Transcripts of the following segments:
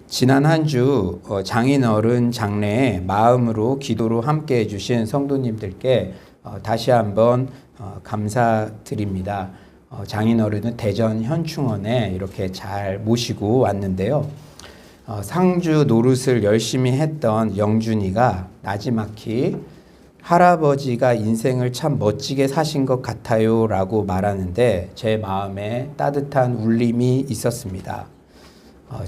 지난 한 주 장인어른 장례에 마음으로 기도로 함께 해주신 성도님들께 다시 한번 감사드립니다. 장인어른은 대전 현충원에 이렇게 잘 모시고 왔는데요. 상주 노릇을 열심히 했던 영준이가 나지막히 할아버지가 인생을 참 멋지게 사신 것 같아요 라고 말하는데 제 마음에 따뜻한 울림이 있었습니다.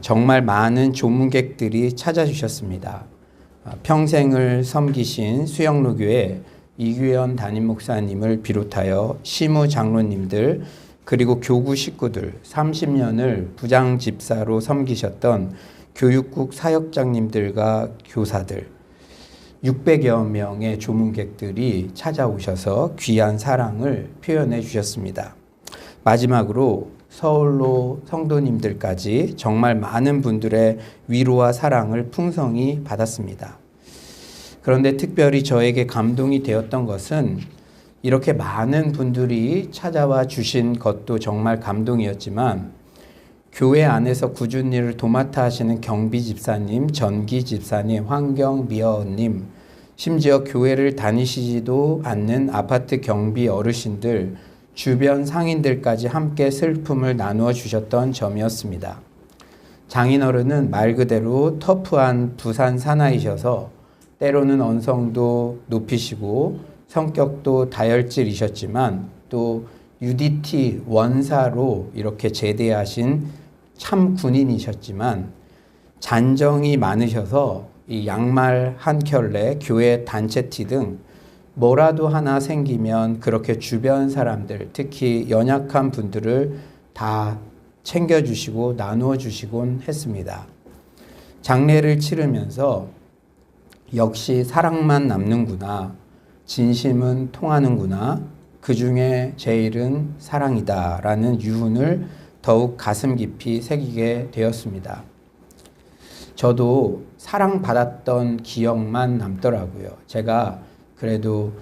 정말 많은 조문객들이 찾아주셨습니다. 평생을 섬기신 수영로교회 이규현 담임 목사님을 비롯하여 시무 장로님들 그리고 교구 식구들 30년을 부장 집사로 섬기셨던 교육국 사역장님들과 교사들 600여 명의 조문객들이 찾아오셔서 귀한 사랑을 표현해 주셨습니다. 마지막으로 서울로 성도님들까지 정말 많은 분들의 위로와 사랑을 풍성히 받았습니다. 그런데 특별히 저에게 감동이 되었던 것은 이렇게 많은 분들이 찾아와 주신 것도 정말 감동이었지만 교회 안에서 꾸준히 일을 도맡아 하시는 경비 집사님, 전기 집사님, 환경 미화원님, 심지어 교회를 다니시지도 않는 아파트 경비 어르신들, 주변 상인들까지 함께 슬픔을 나누어 주셨던 점이었습니다. 장인어른은 말 그대로 터프한 부산 사나이셔서 때로는 언성도 높이시고 성격도 다혈질이셨지만 또 UDT 원사로 이렇게 제대하신 참 군인이셨지만 잔정이 많으셔서 이 양말 한 켤레, 교회 단체티 등 뭐라도 하나 생기면 그렇게 주변 사람들, 특히 연약한 분들을 다 챙겨주시고 나누어 주시곤 했습니다. 장례를 치르면서 역시 사랑만 남는구나, 진심은 통하는구나, 그 중에 제일은 사랑이다 라는 유훈을 더욱 가슴 깊이 새기게 되었습니다. 저도 사랑받았던 기억만 남더라고요. 제가 그래도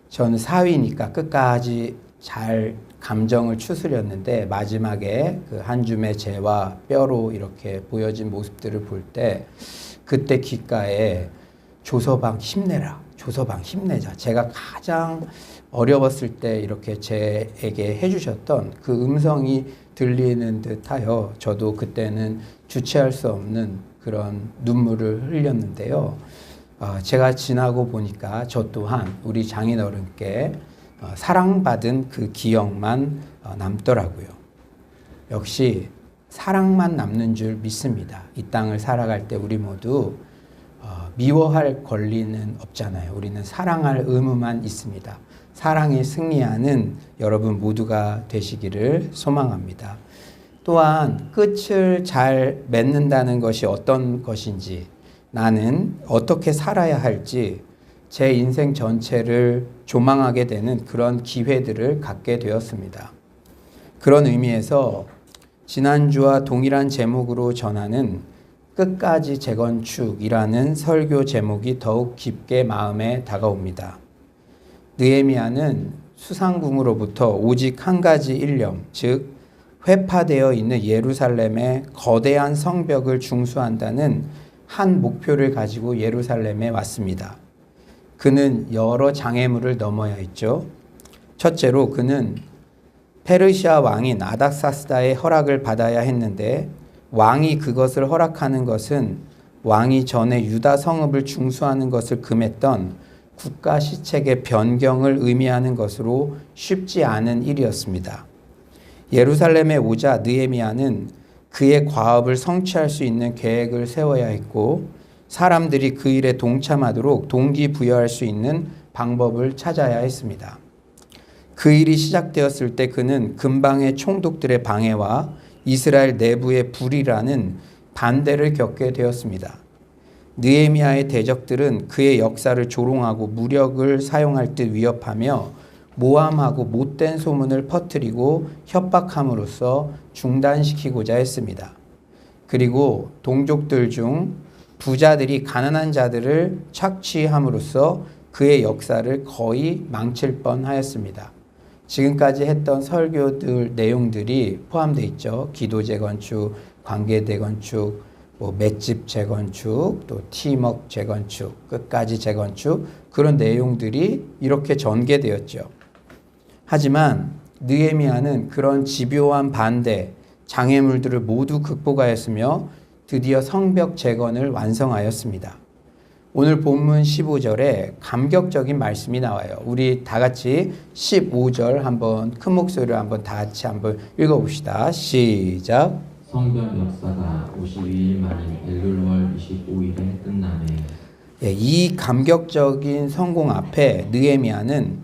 저는 사위니까 끝까지 잘 감정을 추스렸는데 마지막에 그 한 줌의 재와 뼈로 이렇게 보여진 모습들을 볼 때 그때 귓가에 조서방 힘내라, 조서방 힘내자. 제가 가장 어려웠을 때 이렇게 제에게 해주셨던 그 음성이 들리는 듯하여 저도 그때는 주체할 수 없는 그런 눈물을 흘렸는데요. 제가 지나고 보니까 저 또한 우리 장인어른께 사랑받은 그 기억만 남더라고요. 역시 사랑만 남는 줄 믿습니다. 이 땅을 살아갈 때 우리 모두 미워할 권리는 없잖아요. 우리는 사랑할 의무만 있습니다. 사랑이 승리하는 여러분 모두가 되시기를 소망합니다. 또한 끝을 잘 맺는다는 것이 어떤 것인지, 나는 어떻게 살아야 할지 제 인생 전체를 조망하게 되는 그런 기회들을 갖게 되었습니다. 그런 의미에서 지난주와 동일한 제목으로 전하는 끝까지 재건축이라는 설교 제목이 더욱 깊게 마음에 다가옵니다. 느헤미야는 수상궁으로부터 오직 한 가지 일념, 즉 회파되어 있는 예루살렘의 거대한 성벽을 중수한다는 한 목표를 가지고 예루살렘에 왔습니다. 그는 여러 장애물을 넘어야 했죠. 첫째로 그는 페르시아 왕인 아닥사스다의 허락을 받아야 했는데 왕이 그것을 허락하는 것은 왕이 전에 유다 성읍을 중수하는 것을 금했던 국가 시책의 변경을 의미하는 것으로 쉽지 않은 일이었습니다. 예루살렘에 오자 느헤미야는 그의 과업을 성취할 수 있는 계획을 세워야 했고 사람들이 그 일에 동참하도록 동기부여할 수 있는 방법을 찾아야 했습니다. 그 일이 시작되었을 때 그는 근방의 총독들의 방해와 이스라엘 내부의 불의라는 반대를 겪게 되었습니다. 느헤미야의 대적들은 그의 역사를 조롱하고 무력을 사용할 듯 위협하며 모함하고 못된 소문을 퍼뜨리고 협박함으로써 중단시키고자 했습니다. 그리고 동족들 중 부자들이 가난한 자들을 착취함으로써 그의 역사를 거의 망칠 뻔하였습니다. 지금까지 했던 설교들 내용들이 포함되어 있죠. 기도 재건축, 관계 재건축, 뭐 맷집 재건축, 또 티먹 재건축, 끝까지 재건축 그런 내용들이 이렇게 전개되었죠. 하지만 느헤미야는 그런 집요한 반대, 장애물들을 모두 극복하였으며 드디어 성벽 재건을 완성하였습니다. 오늘 본문 15절에 감격적인 말씀이 나와요. 우리 다 같이 15절 한번 큰 목소리로 한번 다 같이 한번 읽어봅시다. 시작. 성벽 역사가 52일 만인 엘룰월 25일에 끝나네. 이 감격적인 성공 앞에 느헤미야는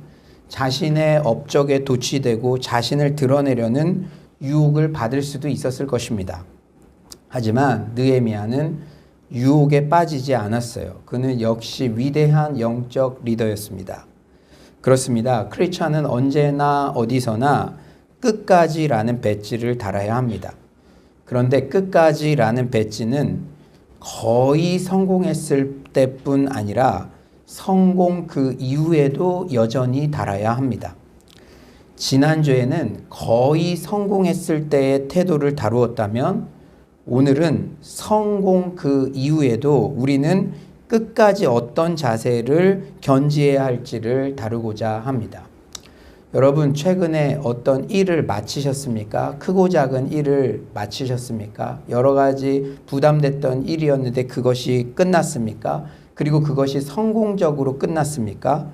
자신의 업적에 도취되고 자신을 드러내려는 유혹을 받을 수도 있었을 것입니다. 하지만 느헤미야는 유혹에 빠지지 않았어요. 그는 역시 위대한 영적 리더였습니다. 그렇습니다. 크리스찬은 언제나 어디서나 끝까지라는 배지를 달아야 합니다. 그런데 끝까지라는 배지는 거의 성공했을 때뿐 아니라 성공 그 이후에도 여전히 달아야 합니다. 지난주에는 거의 성공했을 때의 태도를 다루었다면 오늘은 성공 그 이후에도 우리는 끝까지 어떤 자세를 견지해야 할지를 다루고자 합니다. 여러분 최근에 어떤 일을 마치셨습니까? 크고 작은 일을 마치셨습니까? 여러 가지 부담됐던 일이었는데 그것이 끝났습니까? 그리고 그것이 성공적으로 끝났습니까?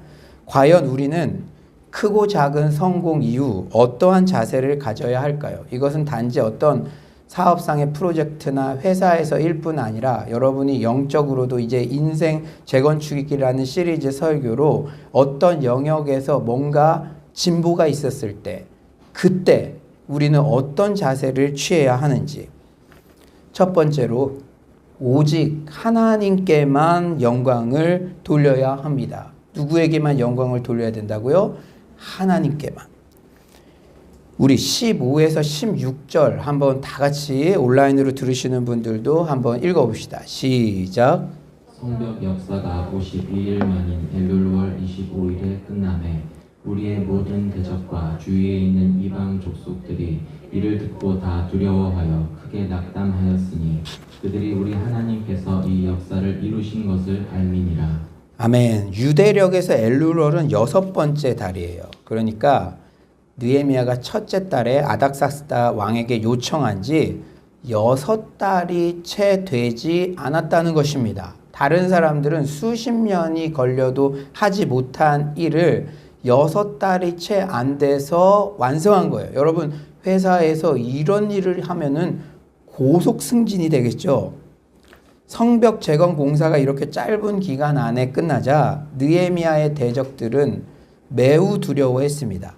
과연 우리는 크고 작은 성공 이후 어떠한 자세를 가져야 할까요? 이것은 단지 어떤 사업상의 프로젝트나 회사에서 일뿐 아니라 여러분이 영적으로도 이제 인생 재건축이라는 시리즈 설교로 어떤 영역에서 뭔가 진보가 있었을 때 그때 우리는 어떤 자세를 취해야 하는지 첫 번째로 오직 하나님께만 영광을 돌려야 합니다. 누구에게만 영광을 돌려야 된다고요? 하나님께만. 우리 15에서 16절 한번 다 같이 온라인으로 들으시는 분들도 한번 읽어봅시다. 시작. 성벽 역사가 52일 만인 엘룰월 25일에 끝나매 우리의 모든 대적과 주위에 있는 이방 족속들이 이를 듣고 다 두려워하여 크게 낙담하였으니 그들이 우리 하나님께서 이 역사를 이루신 것을 알미니라. 아멘. 유대력에서 엘룰월은 6번째 달이에요. 그러니까 느헤미야가 첫째 달에 아닥사스다 왕에게 요청한 지 6달이 채 되지 않았다는 것입니다. 다른 사람들은 수십 년이 걸려도 하지 못한 일을 6달이 채 안 돼서 완성한 거예요. 여러분 회사에서 이런 일을 하면은 고속 승진이 되겠죠. 성벽 재건 공사가 이렇게 짧은 기간 안에 끝나자 느헤미야의 대적들은 매우 두려워했습니다.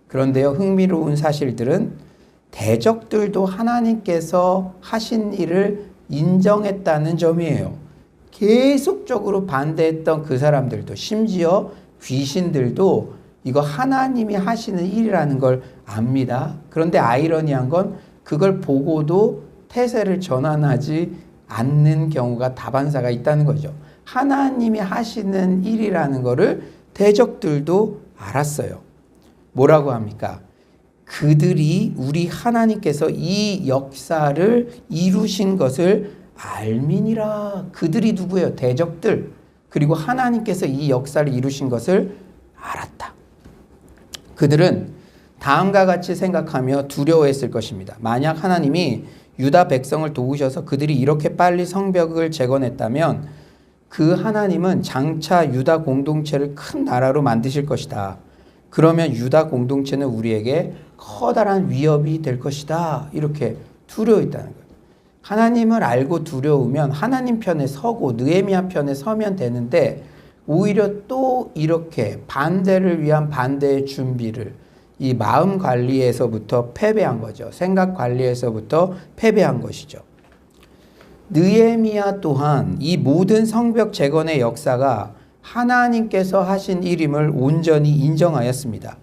그런데요, 흥미로운 사실들은 대적들도 하나님께서 하신 일을 인정했다는 점이에요. 계속적으로 반대했던 그 사람들도 심지어 귀신들도 이거 하나님이 하시는 일이라는 걸 압니다. 그런데 아이러니한 건 그걸 보고도 태세를 전환하지 않는 경우가 다반사가 있다는 거죠. 하나님이 하시는 일이라는 거를 대적들도 알았어요. 뭐라고 합니까? 그들이 우리 하나님께서 이 역사를 이루신 것을 알미니라. 그들이 누구예요? 대적들. 그리고 하나님께서 이 역사를 이루신 것을 알았다. 그들은 다음과 같이 생각하며 두려워했을 것입니다. 만약 하나님이 유다 백성을 도우셔서 그들이 이렇게 빨리 성벽을 재건했다면 그 하나님은 장차 유다 공동체를 큰 나라로 만드실 것이다. 그러면 유다 공동체는 우리에게 커다란 위협이 될 것이다. 이렇게 두려워했다는 거예요. 하나님을 알고 두려우면 하나님 편에 서고 느헤미야 편에 서면 되는데 오히려 또 이렇게 반대를 위한 반대의 준비를 이 마음 관리에서부터 패배한 거죠. 생각 관리에서부터 패배한 것이죠. 느헤미야 또한 이 모든 성벽 재건의 역사가 하나님께서 하신 일임을 온전히 인정하였습니다.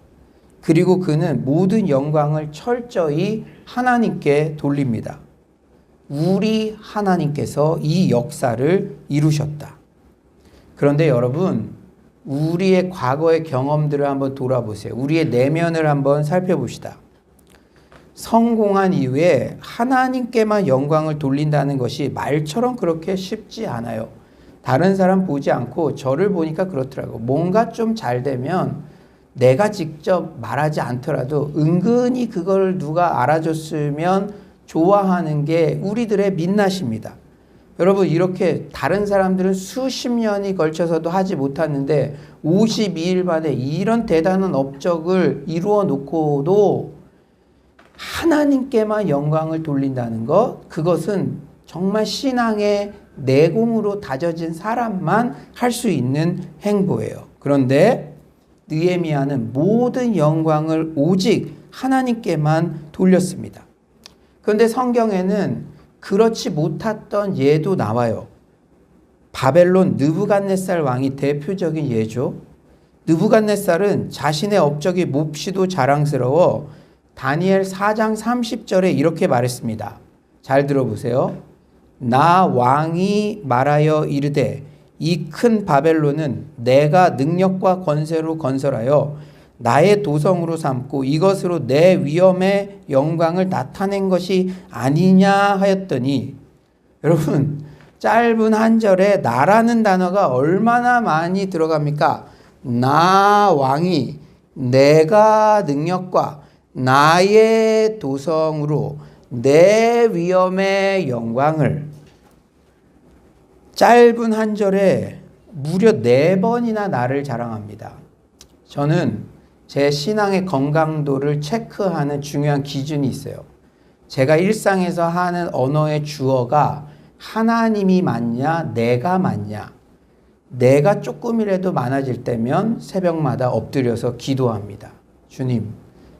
그리고 그는 모든 영광을 철저히 하나님께 돌립니다. 우리 하나님께서 이 역사를 이루셨다. 그런데 여러분, 우리의 과거의 경험들을 한번 돌아보세요. 우리의 내면을 한번 살펴봅시다. 성공한 이후에 하나님께만 영광을 돌린다는 것이 말처럼 그렇게 쉽지 않아요. 다른 사람 보지 않고 저를 보니까 그렇더라고. 뭔가 좀 잘 되면 내가 직접 말하지 않더라도 은근히 그걸 누가 알아줬으면 좋아하는 게 우리들의 민낯입니다. 여러분, 이렇게 다른 사람들은 수십 년이 걸쳐서도 하지 못했는데 52일 만에 이런 대단한 업적을 이루어 놓고도 하나님께만 영광을 돌린다는 것, 그것은 정말 신앙의 내공으로 다져진 사람만 할 수 있는 행보예요. 그런데 느헤미야는 모든 영광을 오직 하나님께만 돌렸습니다. 그런데 성경에는 그렇지 못했던 예도 나와요. 바벨론 느부갓네살 왕이 대표적인 예죠. 느부갓네살은 자신의 업적이 몹시도 자랑스러워 다니엘 4장 30절에 이렇게 말했습니다. 잘 들어보세요. 나 왕이 말하여 이르되 이 큰 바벨론은 내가 능력과 권세로 건설하여 나의 도성으로 삼고 이것으로 내 위엄의 영광을 나타낸 것이 아니냐 하였더니, 여러분, 짧은 한 절에 나라는 단어가 얼마나 많이 들어갑니까? 나 왕이 내가 능력과 나의 도성으로 내 위엄의 영광을, 짧은 한 절에 무려 4번이나 나를 자랑합니다. 저는 제 신앙의 건강도를 체크하는 중요한 기준이 있어요. 제가 일상에서 하는 언어의 주어가 하나님이 맞냐, 내가 맞냐. 내가 조금이라도 많아질 때면 새벽마다 엎드려서 기도합니다. 주님,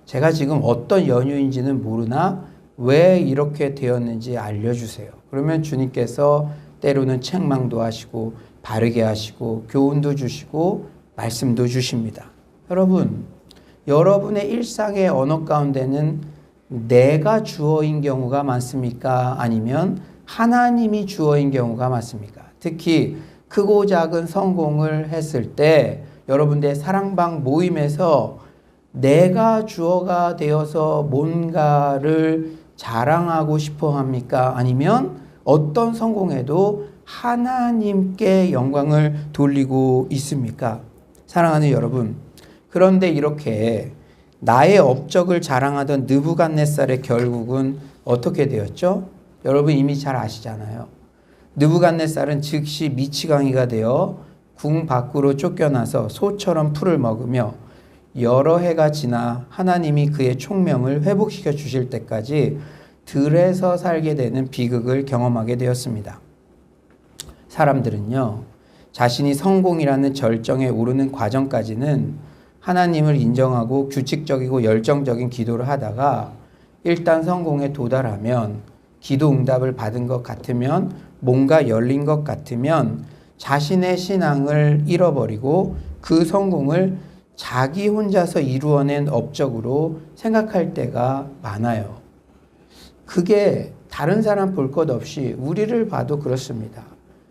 제가 지금 어떤 연유인지는 모르나 왜 이렇게 되었는지 알려주세요. 그러면 주님께서 때로는 책망도 하시고 바르게 하시고 교훈도 주시고 말씀도 주십니다. 여러분, 여러분의 일상의 언어 가운데는 내가 주어인 경우가 많습니까? 아니면 하나님이 주어인 경우가 많습니까? 특히 크고 작은 성공을 했을 때 여러분들의 사랑방 모임에서 내가 주어가 되어서 뭔가를 자랑하고 싶어 합니까? 아니면 어떤 성공에도 하나님께 영광을 돌리고 있습니까? 사랑하는 여러분, 그런데 이렇게 나의 업적을 자랑하던 느부갓네살의 결국은 어떻게 되었죠? 여러분 이미 잘 아시잖아요. 느부갓네살은 즉시 미치광이가 되어 궁 밖으로 쫓겨나서 소처럼 풀을 먹으며 여러 해가 지나 하나님이 그의 총명을 회복시켜 주실 때까지 들에서 살게 되는 비극을 경험하게 되었습니다. 사람들은요, 자신이 성공이라는 절정에 오르는 과정까지는 하나님을 인정하고 규칙적이고 열정적인 기도를 하다가 일단 성공에 도달하면, 기도 응답을 받은 것 같으면, 뭔가 열린 것 같으면 자신의 신앙을 잃어버리고 그 성공을 자기 혼자서 이루어낸 업적으로 생각할 때가 많아요. 그게 다른 사람 볼 것 없이 우리를 봐도 그렇습니다.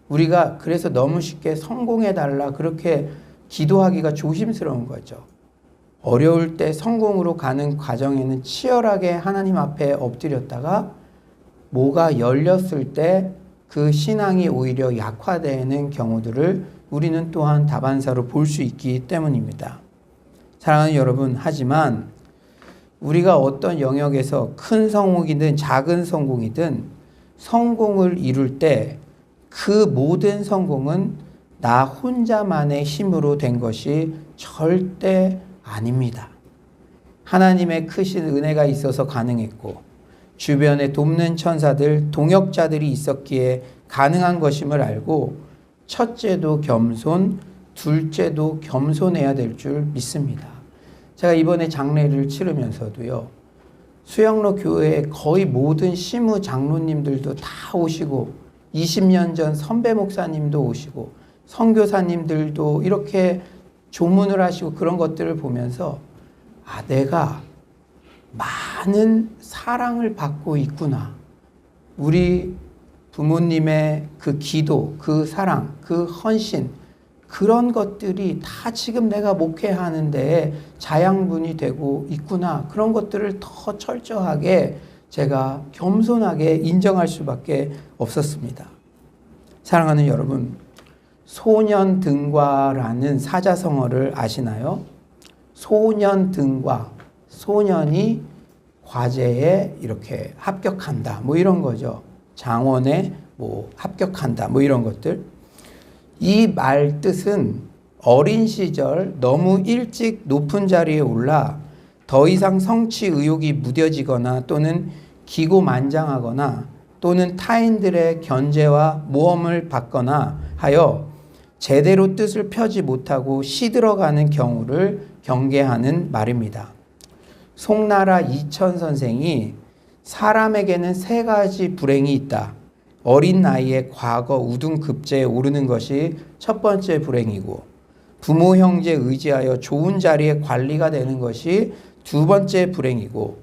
우리가 그래서 너무 쉽게 성공해달라 그렇게 기도하기가 조심스러운 거죠. 어려울 때 성공으로 가는 과정에는 치열하게 하나님 앞에 엎드렸다가 뭐가 열렸을 때 그 신앙이 오히려 약화되는 경우들을 우리는 또한 다반사로 볼 수 있기 때문입니다. 사랑하는 여러분, 하지만 우리가 어떤 영역에서 큰 성공이든 작은 성공이든 성공을 이룰 때 그 모든 성공은 나 혼자만의 힘으로 된 것이 절대 아닙니다. 하나님의 크신 은혜가 있어서 가능했고 주변에 돕는 천사들, 동역자들이 있었기에 가능한 것임을 알고 첫째도 겸손, 둘째도 겸손해야 될 줄 믿습니다. 제가 이번에 장례를 치르면서도요, 수영로 교회의 거의 모든 시무 장로님들도 다 오시고 20년 전 선배 목사님도 오시고 선교사님들도 이렇게 조문을 하시고 그런 것들을 보면서 내가 많은 사랑을 받고 있구나. 우리 부모님의 그 기도, 그 사랑, 그 헌신, 그런 것들이 다 지금 내가 목회하는데 자양분이 되고 있구나. 그런 것들을 더 철저하게 제가 겸손하게 인정할 수밖에 없었습니다. 사랑하는 여러분, 소년등과라는 사자성어를 아시나요? 소년등과, 소년이 과제에 이렇게 합격한다, 뭐 이런 거죠. 장원에 뭐 합격한다, 뭐 이런 것들. 이 말 뜻은 어린 시절 너무 일찍 높은 자리에 올라 더 이상 성취 의욕이 무뎌지거나 또는 기고만장하거나 또는 타인들의 견제와 모험을 받거나 하여 제대로 뜻을 펴지 못하고 시들어가는 경우를 경계하는 말입니다. 송나라 이천 선생이 사람에게는 세 가지 불행이 있다. 어린 나이에 과거 우등급제에 오르는 것이 첫 번째 불행이고, 부모 형제 의지하여 좋은 자리에 관리가 되는 것이 두 번째 불행이고,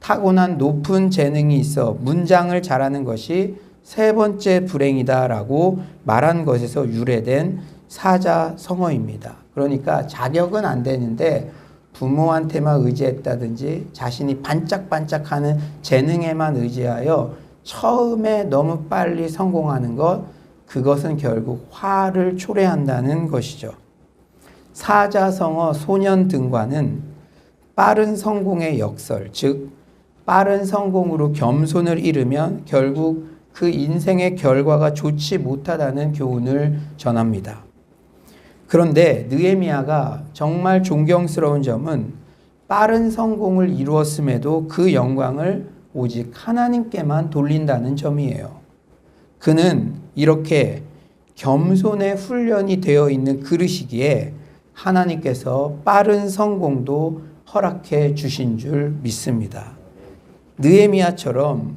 타고난 높은 재능이 있어 문장을 잘하는 것이 세 번째 불행이다라고 말한 것에서 유래된 사자성어입니다. 그러니까 자격은 안 되는데 부모한테만 의지했다든지 자신이 반짝반짝하는 재능에만 의지하여 처음에 너무 빨리 성공하는 것, 그것은 결국 화를 초래한다는 것이죠. 사자성어 소년등과는 빠른 성공의 역설, 즉 빠른 성공으로 겸손을 잃으면 결국 그 인생의 결과가 좋지 못하다는 교훈을 전합니다. 그런데 느헤미야가 정말 존경스러운 점은 빠른 성공을 이루었음에도 그 영광을 오직 하나님께만 돌린다는 점이에요. 그는 이렇게 겸손의 훈련이 되어 있는 그릇이기에 하나님께서 빠른 성공도 허락해 주신 줄 믿습니다. 느헤미야처럼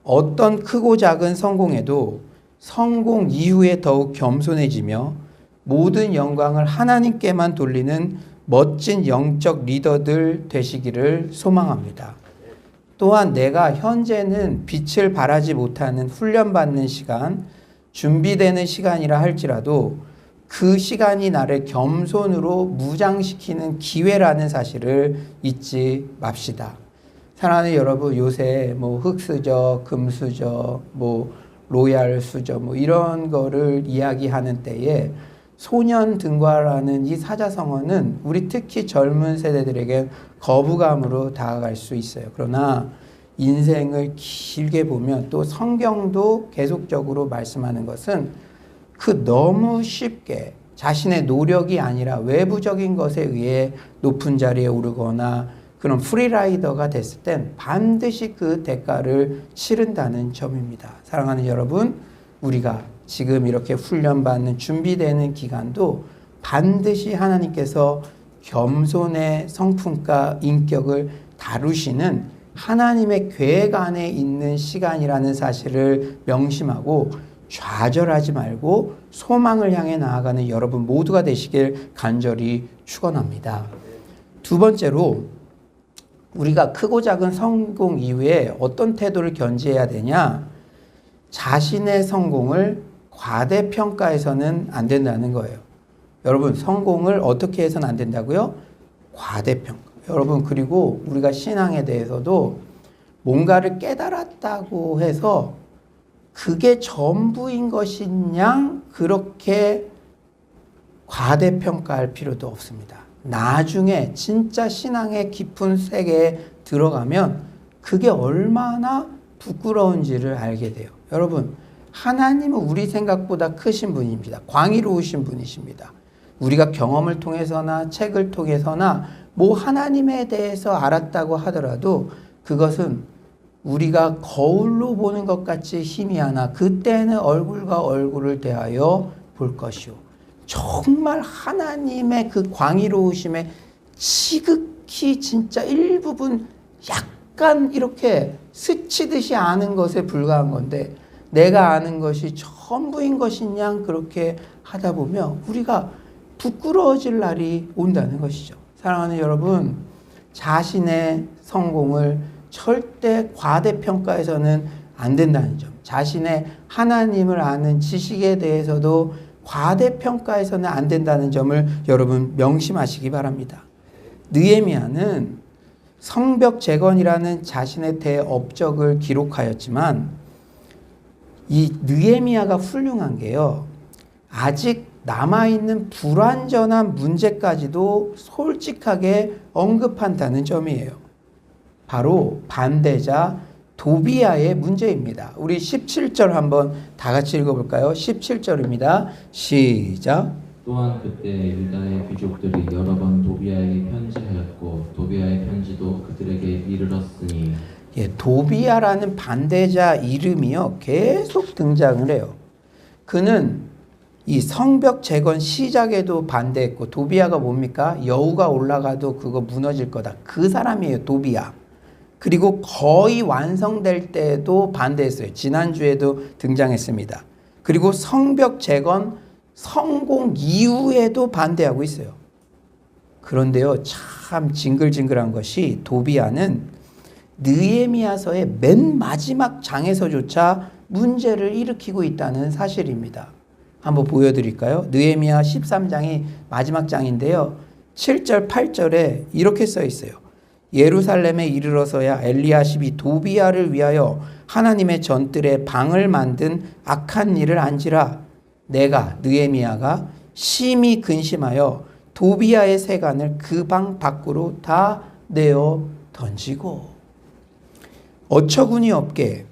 어떤 크고 작은 성공에도 성공 이후에 더욱 겸손해지며 모든 영광을 하나님께만 돌리는 멋진 영적 리더들 되시기를 소망합니다. 또한 내가 현재는 빛을 발하지 못하는 훈련받는 시간, 준비되는 시간이라 할지라도 그 시간이 나를 겸손으로 무장시키는 기회라는 사실을 잊지 맙시다. 사랑하는 여러분, 요새 뭐 흑수저, 금수저, 뭐 로얄 수저 뭐 이런 거를 이야기하는 때에 소년등과라는 이 사자성어는 우리 특히 젊은 세대들에게 거부감으로 다가갈 수 있어요. 그러나 인생을 길게 보면 또 성경도 계속적으로 말씀하는 것은 그 너무 쉽게 자신의 노력이 아니라 외부적인 것에 의해 높은 자리에 오르거나 그런 프리라이더가 됐을 땐 반드시 그 대가를 치른다는 점입니다. 사랑하는 여러분, 우리가 지금 이렇게 훈련받는 준비되는 기간도 반드시 하나님께서 겸손의 성품과 인격을 다루시는 하나님의 계획 안에 있는 시간이라는 사실을 명심하고 좌절하지 말고 소망을 향해 나아가는 여러분 모두가 되시길 간절히 축원합니다. 두 번째로 우리가 크고 작은 성공 이후에 어떤 태도를 견지해야 되냐? 자신의 성공을 과대평가해서는 안 된다는 거예요. 여러분, 성공을 어떻게 해서는 안 된다고요? 과대평가. 여러분, 그리고 우리가 신앙에 대해서도 뭔가를 깨달았다고 해서 그게 전부인 것이냐 그렇게 과대평가할 필요도 없습니다. 나중에 진짜 신앙의 깊은 세계에 들어가면 그게 얼마나 부끄러운지를 알게 돼요. 여러분, 하나님은 우리 생각보다 크신 분입니다. 광의로우신 분이십니다. 우리가 경험을 통해서나 책을 통해서나 뭐 하나님에 대해서 알았다고 하더라도 그것은 우리가 거울로 보는 것 같이 희미하나 그때는 얼굴과 얼굴을 대하여 볼 것이요. 정말 하나님의 그 광의로우심에 지극히 진짜 일부분 약간 이렇게 스치듯이 아는 것에 불과한 건데 내가 아는 것이 전부인 것이냐 그렇게 하다 보면 우리가 부끄러워질 날이 온다는 것이죠. 사랑하는 여러분, 자신의 성공을 절대 과대평가해서는 안 된다는 점. 자신의 하나님을 아는 지식에 대해서도 과대평가해서는 안 된다는 점을 여러분 명심하시기 바랍니다. 느헤미야는 성벽 재건이라는 자신의 대업적을 기록하였지만 이 느헤미야가 훌륭한 게요. 아직 남아있는 불완전한 문제까지도 솔직하게 언급한다는 점이에요. 바로 반대자 도비야의 문제입니다. 우리 17절 한번 다 같이 읽어볼까요? 17절입니다. 시작. 또한 그때 유다의 귀족들이 여러 번 도비야에게 편지하였고 도비야의 편지도 그들에게 이르렀으니 예, 도비야라는 반대자 이름이요. 계속 등장을 해요. 그는 이 성벽 재건 시작에도 반대했고 도비야가 뭡니까? 여우가 올라가도 그거 무너질 거다. 그 사람이에요. 도비야. 그리고 거의 완성될 때도 반대했어요. 지난주에도 등장했습니다. 그리고 성벽 재건 성공 이후에도 반대하고 있어요. 그런데요, 참 징글징글한 것이 도비야는 느헤미야서의 맨 마지막 장에서조차 문제를 일으키고 있다는 사실입니다. 한번 보여드릴까요? 느헤미야 13장이 마지막 장인데요. 7절, 8절에 이렇게 써 있어요. 예루살렘에 이르러서야 엘리야십이 도비야를 위하여 하나님의 전뜰에 방을 만든 악한 일을 안지라. 내가 느헤미야가 심히 근심하여 도비야의 세간을 그 방 밖으로 다 내어 던지고. 어처구니 없게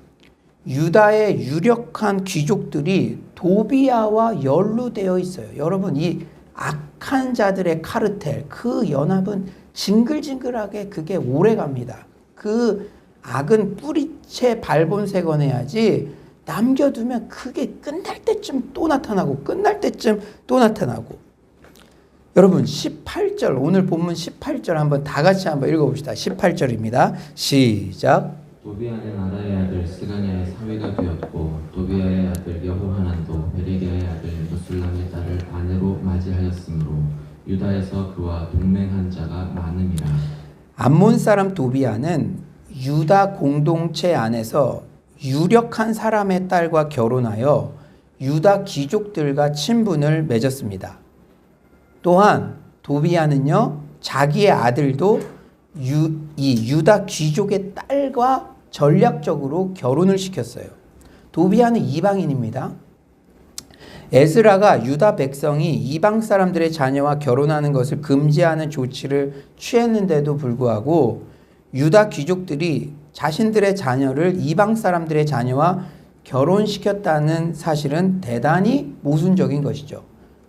유다의 유력한 귀족들이 도비야와 연루되어 있어요. 여러분, 이 악한 자들의 카르텔, 그 연합은 징글징글하게 그게 오래 갑니다. 그 악은 뿌리채 발본색원해야지 남겨두면 그게 끝날 때쯤 또 나타나고 끝날 때쯤 또 나타나고. 여러분 18절, 오늘 본문 18절 한번 다 같이 한번 읽어봅시다. 18절입니다. 시작. 도비야는 아라의 아들 스가냐의 사위가 되었고 도비야의 아들 여호하난도 베레기야의 아들 무술람의 딸을 아내로 맞이하였으므로 유다에서 그와 동맹한 자가 많음이라. 암몬 사람 도비야는 유다 공동체 안에서 유력한 사람의 딸과 결혼하여 유다 귀족들과 친분을 맺었습니다. 또한 도비야는요, 자기의 아들도 이 유다 귀족의 딸과 전략적으로 결혼을 시켰어요. 도비야는 이방인입니다. 에스라가 유다 백성이 이방 사람들의 자녀와 결혼하는 것을 금지하는 조치를 취했는데도 불구하고 유다 귀족들이 자신들의 자녀를 이방 사람들의 자녀와 결혼시켰다는 사실은 대단히 모순적인 것이죠.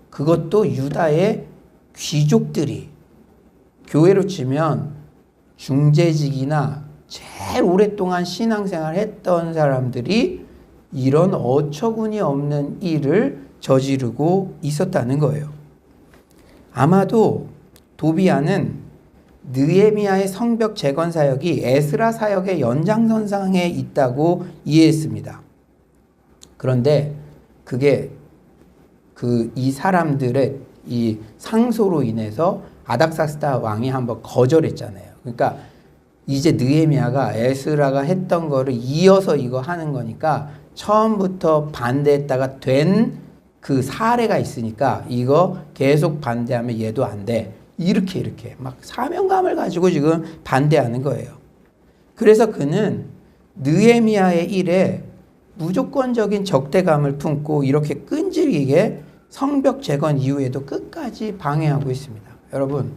그것도 유다의 귀족들이, 교회로 치면 중재직이나 제일 오랫동안 신앙생활 했던 사람들이 이런 어처구니 없는 일을 저지르고 있었다는 거예요. 아마도 도비야는 느헤미야의 성벽 재건 사역이 에스라 사역의 연장선상에 있다고 이해했습니다. 그런데 그게 이 사람들의 이 상소로 인해서 아닥사스다 왕이 한번 거절했잖아요. 그러니까 이제 느헤미야가 에스라가 했던 거를 이어서 이거 하는 거니까 처음부터 반대했다가 된 그 사례가 있으니까 이거 계속 반대하면 얘도 안 돼. 이렇게 막 사명감을 가지고 지금 반대하는 거예요. 그래서 그는 느헤미야의 일에 무조건적인 적대감을 품고 이렇게 끈질기게 성벽 재건 이후에도 끝까지 방해하고 있습니다. 여러분,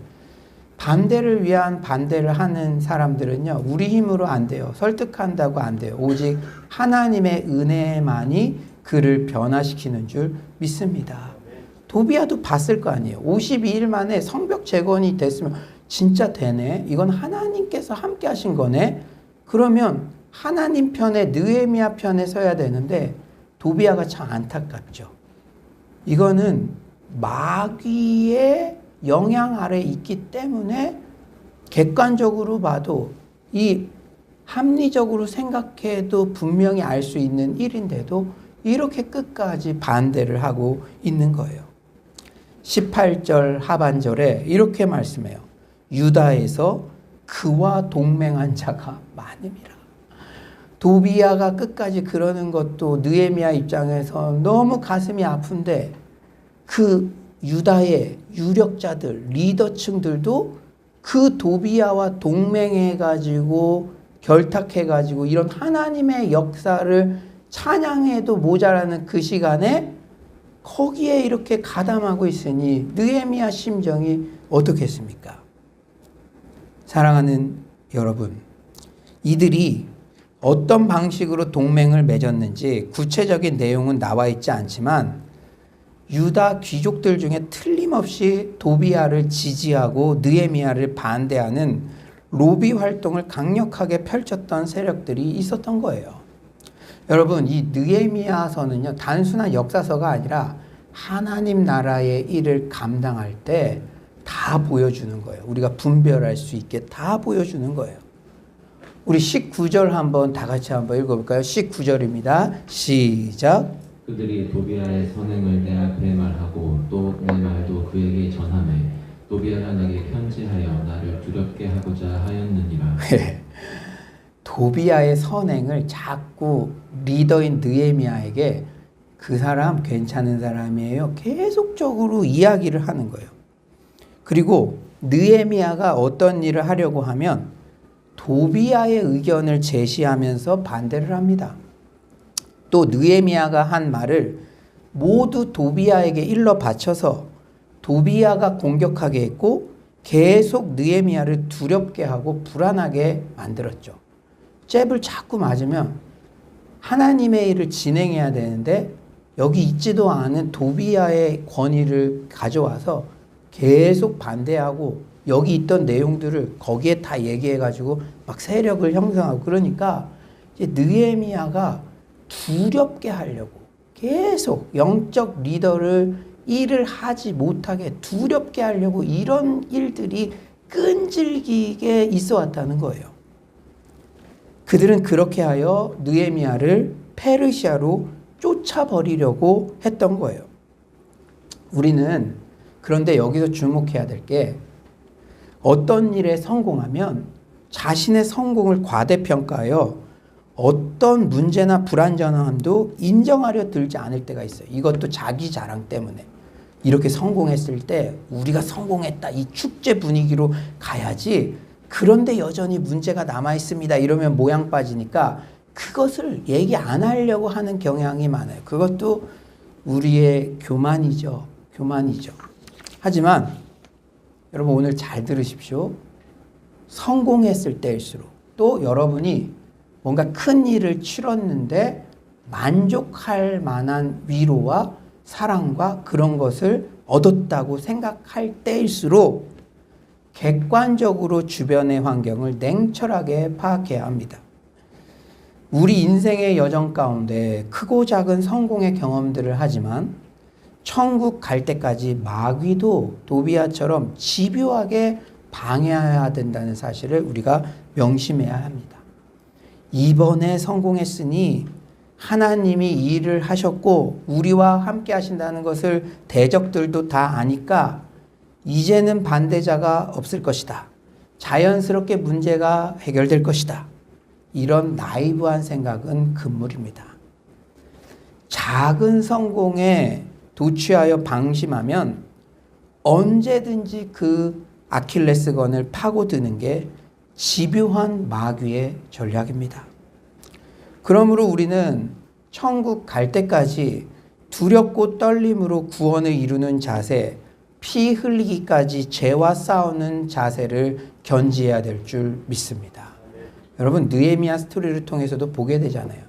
반대를 위한 반대를 하는 사람들은요, 우리 힘으로 안 돼요. 설득한다고 안 돼요. 오직 하나님의 은혜만이 그를 변화시키는 줄 믿습니다. 도비야도 봤을 거 아니에요. 52일 만에 성벽 재건이 됐으면 진짜 되네. 이건 하나님께서 함께 하신 거네. 그러면 하나님 편에, 느헤미야 편에 서야 되는데 도비야가 참 안타깝죠. 이거는 마귀의 영향 아래 있기 때문에 객관적으로 봐도 이 합리적으로 생각해도 분명히 알 수 있는 일인데도 이렇게 끝까지 반대를 하고 있는 거예요. 18절 하반절에 이렇게 말씀해요. 유다에서 그와 동맹한 자가 많음이라. 도비야가 끝까지 그러는 것도 느헤미야 입장에서 너무 가슴이 아픈데 그 유다의 유력자들, 리더층들도 그 도비야와 동맹해가지고 결탁해가지고 이런 하나님의 역사를 찬양해도 모자라는 그 시간에 거기에 이렇게 가담하고 있으니 느헤미야 심정이 어떻겠습니까? 사랑하는 여러분, 이들이 어떤 방식으로 동맹을 맺었는지 구체적인 내용은 나와 있지 않지만 유다 귀족들 중에 틀림없이 도비야를 지지하고 느헤미야를 반대하는 로비 활동을 강력하게 펼쳤던 세력들이 있었던 거예요. 여러분, 이 느헤미야서는요, 단순한 역사서가 아니라 하나님 나라의 일을 감당할 때 다 보여주는 거예요. 우리가 분별할 수 있게 다 보여주는 거예요. 우리 19절 한번 다 같이 한번 읽어볼까요? 19절입니다. 시작. 그들이 도비야의 선행을 내 앞에 말하고 또 내 말도 그에게 전하매 도비야가 내게 편지하여 나를 두렵게 하고자 하였느니라. 도비야의 선행을 자꾸 리더인 느헤미야에게 그 사람 괜찮은 사람이에요. 계속적으로 이야기를 하는 거예요. 그리고 느헤미야가 어떤 일을 하려고 하면 도비야의 의견을 제시하면서 반대를 합니다. 또 느헤미야가 한 말을 모두 도비야에게 일러 바쳐서 도비야가 공격하게 했고 계속 느헤미야를 두렵게 하고 불안하게 만들었죠. 잽을 자꾸 맞으면 하나님의 일을 진행해야 되는데 여기 있지도 않은 도비야의 권위를 가져와서 계속 반대하고 여기 있던 내용들을 거기에 다 얘기해가지고 막 세력을 형성하고 그러니까 이제 느헤미야가 두렵게 하려고 계속 영적 리더를 일을 하지 못하게 두렵게 하려고 이런 일들이 끈질기게 있어 왔다는 거예요. 그들은 그렇게 하여 느헤미야를 페르시아로 쫓아버리려고 했던 거예요. 우리는 그런데 여기서 주목해야 될 게 어떤 일에 성공하면 자신의 성공을 과대평가하여 어떤 문제나 불안정함도 인정하려 들지 않을 때가 있어요. 이것도 자기 자랑 때문에. 이렇게 성공했을 때 우리가 성공했다 이 축제 분위기로 가야지. 그런데 여전히 문제가 남아 있습니다. 이러면 모양 빠지니까 그것을 얘기 안 하려고 하는 경향이 많아요. 그것도 우리의 교만이죠. 교만이죠. 하지만 여러분 오늘 잘 들으십시오. 성공했을 때일수록 또 여러분이 뭔가 큰 일을 치렀는데 만족할 만한 위로와 사랑과 그런 것을 얻었다고 생각할 때일수록 객관적으로 주변의 환경을 냉철하게 파악해야 합니다. 우리 인생의 여정 가운데 크고 작은 성공의 경험들을 하지만 천국 갈 때까지 마귀도 도비야처럼 집요하게 방해해야 된다는 사실을 우리가 명심해야 합니다. 이번에 성공했으니 하나님이 이 일을 하셨고 우리와 함께 하신다는 것을 대적들도 다 아니까 이제는 반대자가 없을 것이다. 자연스럽게 문제가 해결될 것이다. 이런 나이브한 생각은 금물입니다. 작은 성공에 도취하여 방심하면 언제든지 그 아킬레스건을 파고드는 게 집요한 마귀의 전략입니다. 그러므로 우리는 천국 갈 때까지 두렵고 떨림으로 구원을 이루는 자세, 피 흘리기까지 죄와 싸우는 자세를 견지해야 될 줄 믿습니다. 여러분 느헤미야 스토리를 통해서도 보게 되잖아요.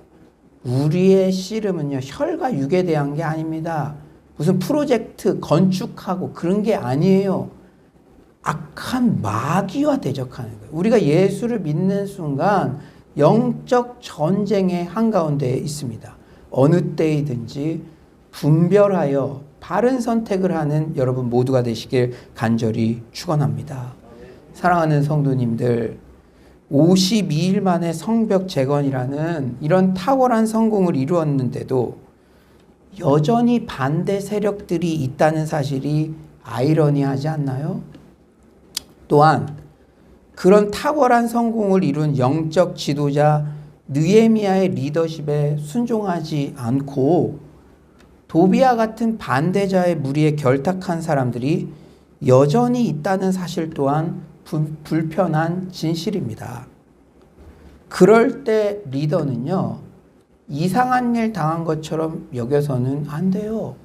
우리의 씨름은요 혈과 육에 대한 게 아닙니다. 무슨 프로젝트 건축하고 그런 게 아니에요. 악한 마귀와 대적하는 거예요. 우리가 예수를 믿는 순간 영적 전쟁의 한가운데에 있습니다. 어느 때이든지 분별하여 바른 선택을 하는 여러분 모두가 되시길 간절히 축원합니다. 사랑하는 성도님들, 52일 만에 성벽 재건이라는 이런 탁월한 성공을 이루었는데도 여전히 반대 세력들이 있다는 사실이 아이러니하지 않나요? 또한 그런 탁월한 성공을 이룬 영적 지도자 느헤미야의 리더십에 순종하지 않고 도비아 같은 반대자의 무리에 결탁한 사람들이 여전히 있다는 사실 또한 불편한 진실입니다. 그럴 때 리더는요, 이상한 일 당한 것처럼 여겨서는 안 돼요.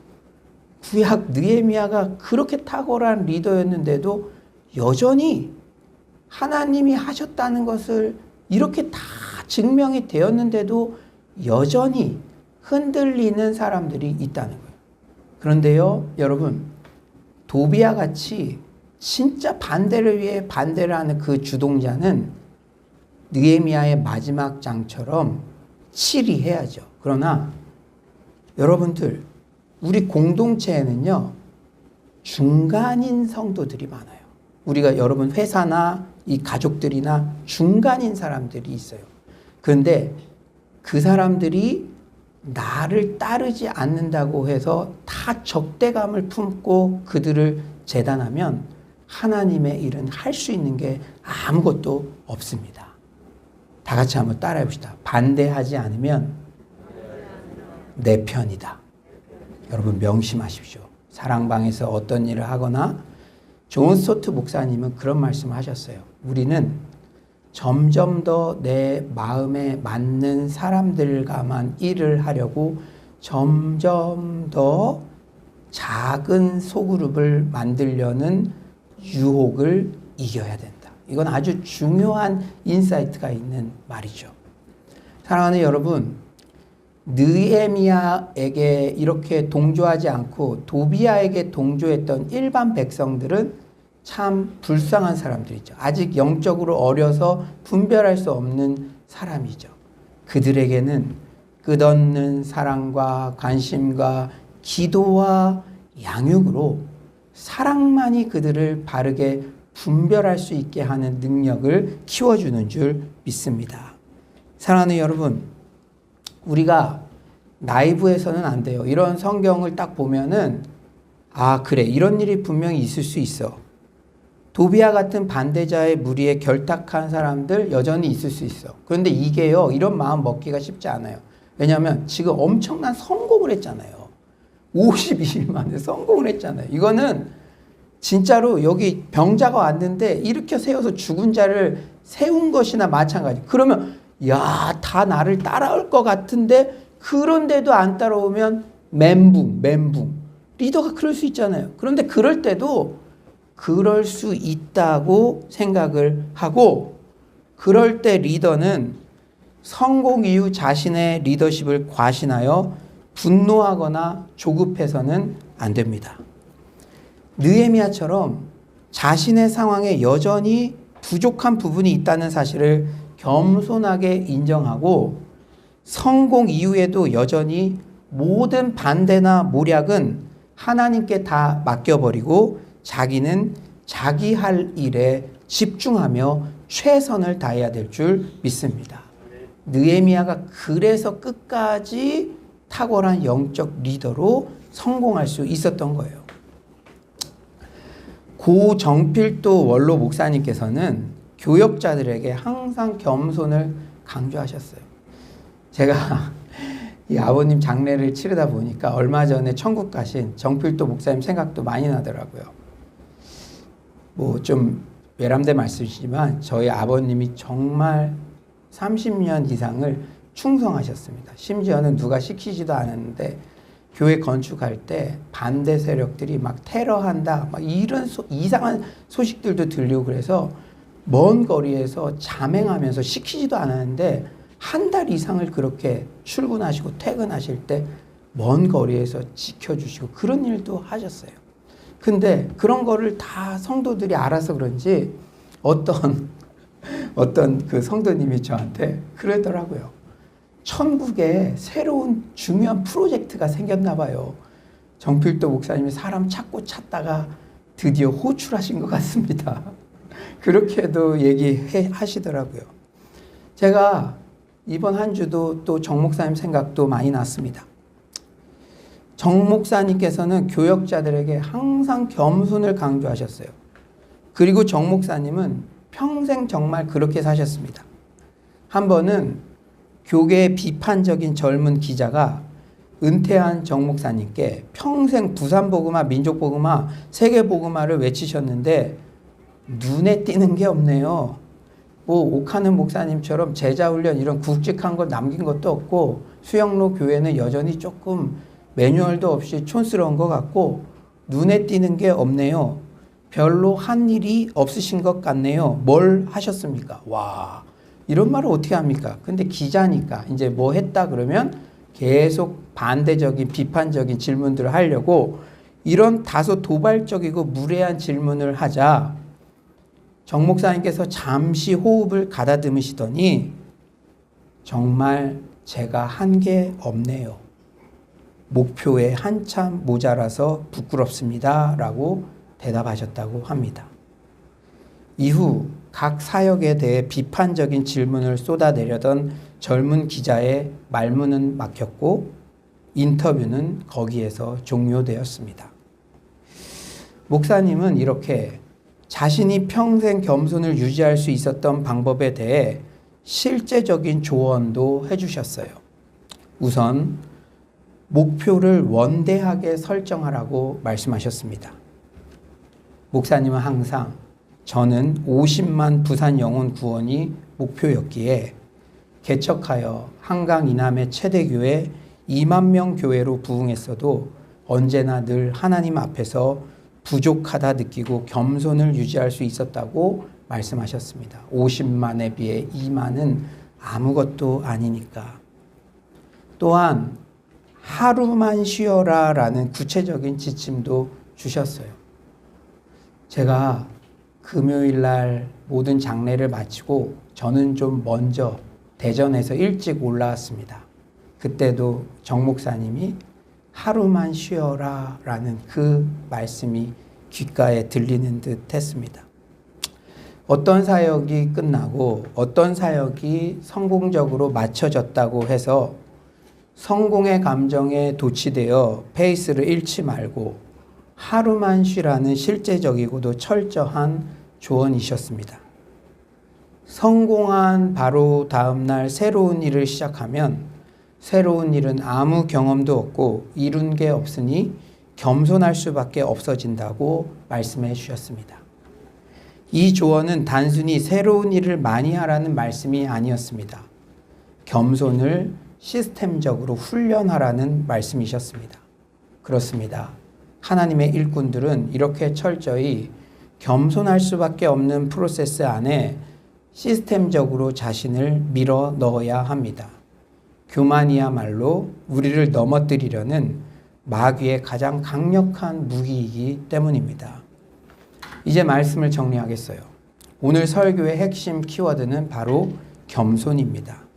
구약 느헤미야가 그렇게 탁월한 리더였는데도 여전히 하나님이 하셨다는 것을 이렇게 다 증명이 되었는데도 여전히 흔들리는 사람들이 있다는 거예요. 그런데요, 여러분, 도비아 같이 진짜 반대를 위해 반대를 하는 그 주동자는 느헤미야의 마지막 장처럼 치리해야죠. 그러나 여러분들, 우리 공동체에는요, 중간인 성도들이 많아요. 우리가 여러분 회사나 이 가족들이나 중간인 사람들이 있어요. 그런데 그 사람들이 나를 따르지 않는다고 해서 다 적대감을 품고 그들을 재단하면 하나님의 일은 할 수 있는 게 아무것도 없습니다. 다 같이 한번 따라해 봅시다. 반대하지 않으면 내 편이다. 여러분 명심하십시오. 사랑방에서 어떤 일을 하거나 존 스토트 목사님은 그런 말씀을 하셨어요. 우리는 점점 더 내 마음에 맞는 사람들과만 일을 하려고 점점 더 작은 소그룹을 만들려는 유혹을 이겨야 된다. 이건 아주 중요한 인사이트가 있는 말이죠. 사랑하는 여러분, 느헤미야에게 이렇게 동조하지 않고 도비아에게 동조했던 일반 백성들은 참 불쌍한 사람들이죠. 아직 영적으로 어려서 분별할 수 없는 사람이죠. 그들에게는 끝없는 사랑과 관심과 기도와 양육으로 사랑만이 그들을 바르게 분별할 수 있게 하는 능력을 키워주는 줄 믿습니다. 사랑하는 여러분, 우리가 나이브해서는 안 돼요. 이런 성경을 딱 보면은 아, 그래, 이런 일이 분명히 있을 수 있어. 도비아 같은 반대자의 무리에 결탁한 사람들 여전히 있을 수 있어. 그런데 이게요, 이런 마음 먹기가 쉽지 않아요. 왜냐하면 지금 엄청난 성공을 했잖아요. 52일 만에 성공을 했잖아요. 이거는 진짜로 여기 병자가 왔는데 일으켜 세워서 죽은 자를 세운 것이나 마찬가지. 그러면 야, 다 나를 따라올 것 같은데 그런데도 안 따라오면 멘붕. 리더가 그럴 수 있잖아요. 그런데 그럴 때도 그럴 수 있다고 생각을 하고, 그럴 때 리더는 성공 이후 자신의 리더십을 과신하여 분노하거나 조급해서는 안 됩니다. 느헤미야처럼 자신의 상황에 여전히 부족한 부분이 있다는 사실을 겸손하게 인정하고, 성공 이후에도 여전히 모든 반대나 모략은 하나님께 다 맡겨버리고 자기는 자기 할 일에 집중하며 최선을 다해야 될 줄 믿습니다. 느헤미야가 그래서 끝까지 탁월한 영적 리더로 성공할 수 있었던 거예요. 고 정필도 원로 목사님께서는 교역자들에게 항상 겸손을 강조하셨어요. 제가 이 아버님 장례를 치르다 보니까 얼마 전에 천국 가신 정필도 목사님 생각도 많이 나더라고요. 뭐 좀 외람된 말씀이지만 저희 아버님이 정말 30년 이상을 충성하셨습니다. 심지어는 누가 시키지도 않았는데 교회 건축할 때 반대 세력들이 막 테러한다, 막 이런 이상한 소식들도 들리고 그래서 먼 거리에서 자맹하면서 시키지도 않았는데 한 달 이상을 그렇게 출근하시고 퇴근하실 때 먼 거리에서 지켜주시고 그런 일도 하셨어요. 근데 그런 거를 다 성도들이 알아서 그런지 어떤 그 성도님이 저한테 그러더라고요. 천국에 새로운 중요한 프로젝트가 생겼나 봐요. 정필도 목사님이 사람 찾다가 드디어 호출하신 것 같습니다. 그렇게도 얘기하시더라고요. 제가 이번 한 주도 또 정 목사님 생각도 많이 났습니다. 정 목사님께서는 교역자들에게 항상 겸손을 강조하셨어요. 그리고 정 목사님은 평생 정말 그렇게 사셨습니다. 한 번은 교계의 비판적인 젊은 기자가 은퇴한 정 목사님께 평생 부산복음화, 민족복음화, 세계복음화를 외치셨는데 눈에 띄는 게 없네요. 뭐 옥하는 목사님처럼 제자훈련 이런 굵직한 걸 남긴 것도 없고 수영로 교회는 여전히 조금 매뉴얼도 없이 촌스러운 것 같고 눈에 띄는 게 없네요. 별로 한 일이 없으신 것 같네요. 뭘 하셨습니까? 와, 이런 말을 어떻게 합니까? 근데 기자니까 이제 뭐 했다 그러면 계속 반대적인 비판적인 질문들을 하려고 이런 다소 도발적이고 무례한 질문을 하자 정 목사님께서 잠시 호흡을 가다듬으시더니 정말 제가 한 게 없네요. 목표에 한참 모자라서 부끄럽습니다. 라고 대답하셨다고 합니다. 이후 각 사역에 대해 비판적인 질문을 쏟아내려던 젊은 기자의 말문은 막혔고 인터뷰는 거기에서 종료되었습니다. 목사님은 이렇게 자신이 평생 겸손을 유지할 수 있었던 방법에 대해 실제적인 조언도 해주셨어요. 우선 목표를 원대하게 설정하라고 말씀하셨습니다. 목사님은 항상 저는 50만 부산 영혼 구원이 목표였기에 개척하여 한강 이남의 최대 교회 2만 명 교회로 부흥했어도 언제나 늘 하나님 앞에서 부족하다 느끼고 겸손을 유지할 수 있었다고 말씀하셨습니다. 50만에 비해 2만은 아무것도 아니니까. 또한 하루만 쉬어라 라는 구체적인 지침도 주셨어요. 제가 금요일 날 모든 장례를 마치고 저는 좀 먼저 대전에서 일찍 올라왔습니다. 그때도 정 목사님이 하루만 쉬어라 라는 그 말씀이 귓가에 들리는 듯 했습니다. 어떤 사역이 끝나고 어떤 사역이 성공적으로 마쳐졌다고 해서 성공의 감정에 도취되어 페이스를 잃지 말고 하루만 쉬라는 실제적이고도 철저한 조언이셨습니다. 성공한 바로 다음날 새로운 일을 시작하면 새로운 일은 아무 경험도 없고 이룬 게 없으니 겸손할 수밖에 없어진다고 말씀해 주셨습니다. 이 조언은 단순히 새로운 일을 많이 하라는 말씀이 아니었습니다. 겸손을 시스템적으로 훈련하라는 말씀이셨습니다. 그렇습니다. 하나님의 일꾼들은 이렇게 철저히 겸손할 수밖에 없는 프로세스 안에 시스템적으로 자신을 밀어 넣어야 합니다. 교만이야말로 우리를 넘어뜨리려는 마귀의 가장 강력한 무기이기 때문입니다. 이제 말씀을 정리하겠어요. 오늘 설교의 핵심 키워드는 바로 겸손입니다.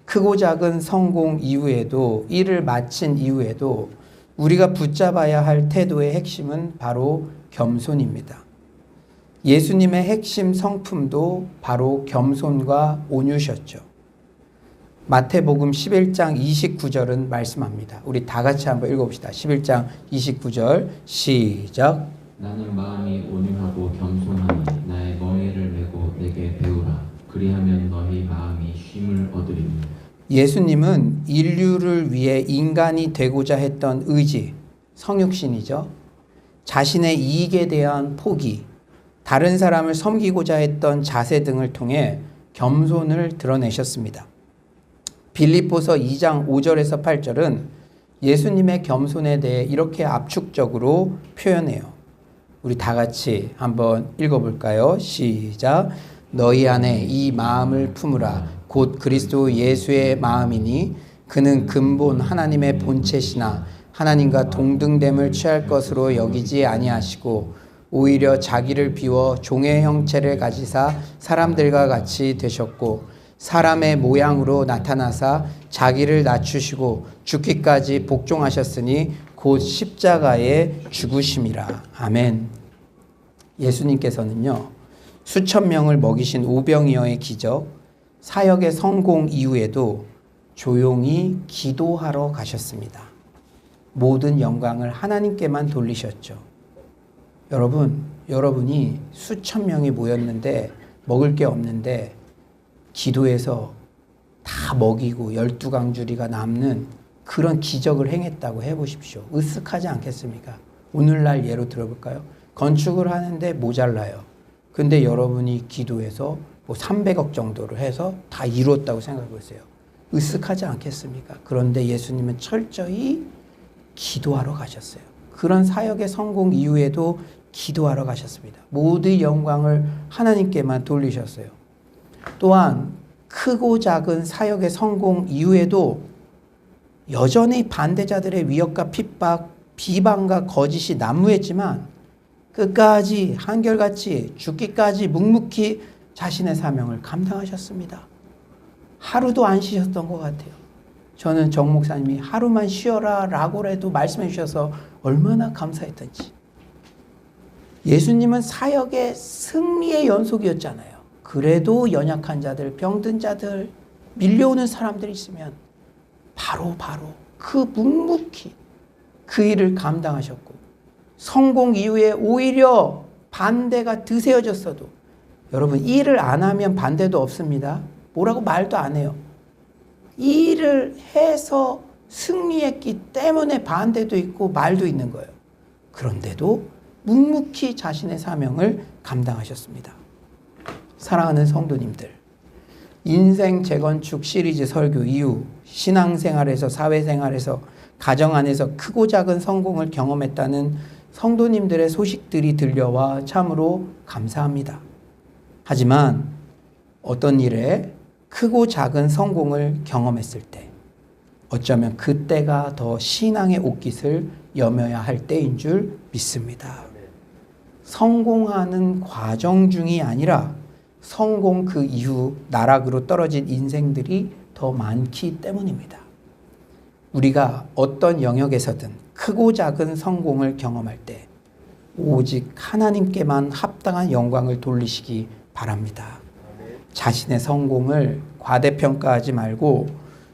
크고 작은 성공 이후에도 일을 마친 이후에도 우리가 붙잡아야 할 태도의 핵심은 바로 겸손입니다. 예수님의 핵심 성품도 바로 겸손과 온유셨죠. 마태복음 11장 29절은 말씀합니다. 우리 다 같이 한번 읽어봅시다. 11장 29절 시작. 나는 마음이 온유하고 겸손하니 나의 멍에를 메고 내게 배우라. 그리하면 너희 마음이 쉼을 얻으리니. 예수님은 인류를 위해 인간이 되고자 했던 의지, 성육신이죠. 자신의 이익에 대한 포기, 다른 사람을 섬기고자 했던 자세 등을 통해 겸손을 드러내셨습니다. 빌립보서 2장 5절에서 8절은 예수님의 겸손에 대해 이렇게 압축적으로 표현해요. 우리 다 같이 한번 읽어볼까요? 시작. 너희 안에 이 마음을 품으라. 곧 그리스도 예수의 마음이니 그는 근본 하나님의 본체시나 하나님과 동등됨을 취할 것으로 여기지 아니하시고 오히려 자기를 비워 종의 형체를 가지사 사람들과 같이 되셨고 사람의 모양으로 나타나사 자기를 낮추시고 죽기까지 복종하셨으니 곧 십자가에 죽으심이라. 아멘. 예수님께서는요, 수천 명을 먹이신 오병이어의 기적, 사역의 성공 이후에도 조용히 기도하러 가셨습니다. 모든 영광을 하나님께만 돌리셨죠. 여러분이 수천 명이 모였는데 먹을 게 없는데 기도해서 다 먹이고 12강주리가 남는 그런 기적을 행했다고 해보십시오. 으쓱하지 않겠습니까? 오늘날 예로 들어볼까요? 건축을 하는데 모자라요. 근데 여러분이 기도해서 뭐 300억 정도를 해서 다 이루었다고 생각해 보세요. 으쓱하지 않겠습니까? 그런데 예수님은 철저히 기도하러 가셨어요. 그런 사역의 성공 이후에도 기도하러 가셨습니다. 모든 영광을 하나님께만 돌리셨어요. 또한 크고 작은 사역의 성공 이후에도 여전히 반대자들의 위협과 핍박, 비방과 거짓이 난무했지만 끝까지 한결같이 죽기까지 묵묵히 자신의 사명을 감당하셨습니다. 하루도 안 쉬셨던 것 같아요. 저는 정 목사님이 하루만 쉬어라 라고라도 말씀해 주셔서 얼마나 감사했던지. 예수님은 사역의 승리의 연속이었잖아요. 그래도 연약한 자들, 병든 자들, 밀려오는 사람들이 있으면 바로 그 묵묵히 그 일을 감당하셨고, 성공 이후에 오히려 반대가 드세어졌어도, 여러분 일을 안 하면 반대도 없습니다. 뭐라고 말도 안 해요. 일을 해서 승리했기 때문에 반대도 있고 말도 있는 거예요. 그런데도 묵묵히 자신의 사명을 감당하셨습니다. 사랑하는 성도님들, 인생 재건축 시리즈 설교 이후 신앙생활에서 사회생활에서 가정 안에서 크고 작은 성공을 경험했다는 성도님들의 소식들이 들려와 참으로 감사합니다. 하지만 어떤 일에 크고 작은 성공을 경험했을 때 어쩌면 그때가 더 신앙의 옷깃을 여며야 할 때인 줄 믿습니다. 성공하는 과정 중이 아니라 성공 그 이후 나락으로 떨어진 인생들이 더 많기 때문입니다. 우리가 어떤 영역에서든 크고 작은 성공을 경험할 때 오직 하나님께만 합당한 영광을 돌리시기 바랍니다. 자신의 성공을 과대평가하지 말고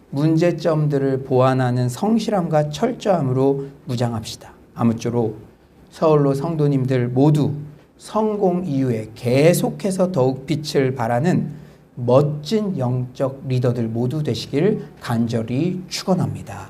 문제점들을 보완하는 성실함과 철저함으로 무장합시다. 아무쪼록 서울로 성도님들 모두 성공 이후에 계속해서 더욱 빛을 발하는 멋진 영적 리더들 모두 되시길 간절히 축원합니다.